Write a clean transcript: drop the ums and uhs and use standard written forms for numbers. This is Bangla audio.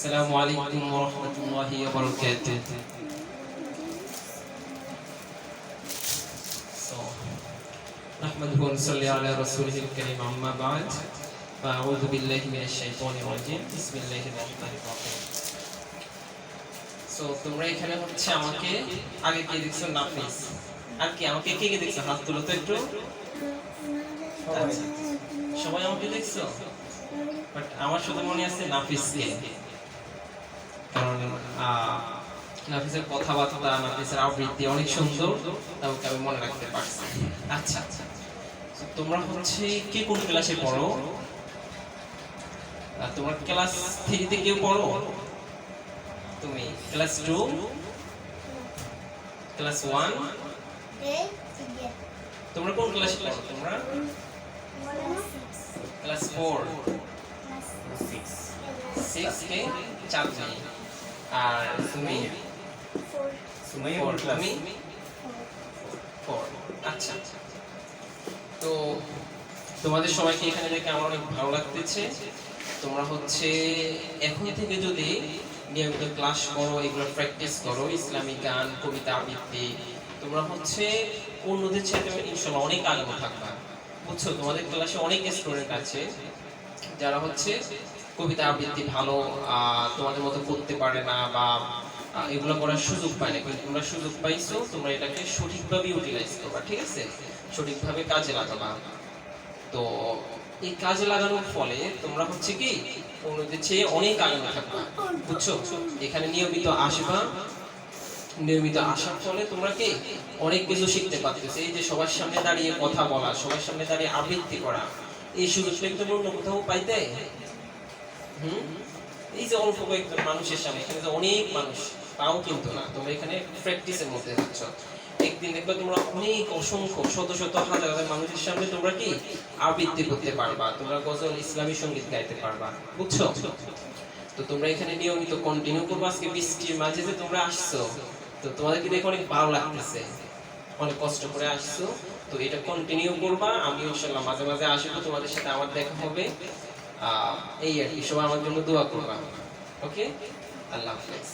السلام عليكم ورحمة الله وبركاته. نحمده ونصلي على رسوله الكريم أما بعد فأعوذ بالله من الشيطان الرجيم بسم الله الرحمن الرحيم. তোমরা এখানে হচ্ছে আমাকে আগে কে দেখছো? নাফিস। আর কি আমাকে কে কে দেখছো? হাত তুলো তো একটু। সবাই আমাকে দেখছো, বাট আমার শুধু মনে আছে নাফিসকে, কারণ নাফিসের কথাবার্তা, নাফিসের আবৃত্তি অনেক সুন্দর, তাকে আমি মনে রাখতে পারছি। আচ্ছা আচ্ছা, তোমরা হচ্ছে কে কোন ক্লাসে পড়ো? তোমরা ক্লাস 3 তে কেউ পড়ো? তুমি ক্লাস 2, ক্লাস 1, তোমরা কোন ক্লাসে পড়ো? তোমরা ক্লাস 4, 6 কে 4 জন। আর তুমি? তুমি 4। আচ্ছা, তো তোমাদের সবাইকে এখানে দেখে আমার অনেক ভালো লাগতেছে। তোমরা হচ্ছে এখন থেকে যদি নিয়মিত ক্লাস করো, এগুলো প্র্যাকটিস করো, ইসলামিক গান, কবিতা আবৃত্তি, তোমরা হচ্ছে অন্যদের সাথে ইনশাআল্লাহ অনেক আগানো থাকবা। বুঝছো? তোমাদের ক্লাসে অনেক স্টুডেন্ট আছে যারা হচ্ছে কবিতা আবৃত্তি ভালো তোমাদের মতো করতে পারে না, বা এগুলো করার সুযোগ পায় না, কিন্তু তোমরা সুযোগ পাইছো, তোমরা এটাকে সঠিকভাবে ইউটিলাইজ করবা, ঠিক আছে? সঠিকভাবে কাজে লাগাবা। তো এই কাজে লাগানোর ফলে তোমরা হচ্ছে কি অন্যদের চেয়ে অনেক আগানো থাকবা। বুঝছো? এখানে নিয়মিত আসবা, নিয়মিত আসার ফলে তোমরা কি অনেক কিছু শিখতে পারতেছো। এই যে সবার সামনে দাঁড়িয়ে কথা বলা, সবার সামনে দাঁড়িয়ে আবৃত্তি করা, এই সুযোগটা কিন্তু অন্য কোথাও পাইতে। এই যে অল্প কয়েকজন মানুষের সামনে, এখানে যে অনেক মানুষ, তাও কিন্তু না। তোমরা এখানে প্র্যাকটিসের মধ্যে যাচ্ছ, একদিন দেখবে তোমরা অনেক অসংখ্য শত শত হাজার হাজার মানুষের সামনে তোমরা কি আবৃত্তি করতে পারবা, তোমরা গজল, ইসলামী সঙ্গীত গাইতে পারবা। বুঝছো? তো তোমরা এখানে নিয়মিত কন্টিনিউ করবা। আজকে বৃষ্টির মাঝে যে তোমরা আসছো, তো তোমাদেরকে দেখে অনেক ভালো লাগতেছে, অনেক কষ্ট করে আসছো, তো এটা কন্টিনিউ করবা। আমি ইনশাআল্লাহ মাঝে মাঝে আসবো, তোমাদের সাথে আমার দেখা হবে। এই আর কি, সবাই আমার জন্য দোয়া করবা। ওকে, আল্লাহ হাফেজ।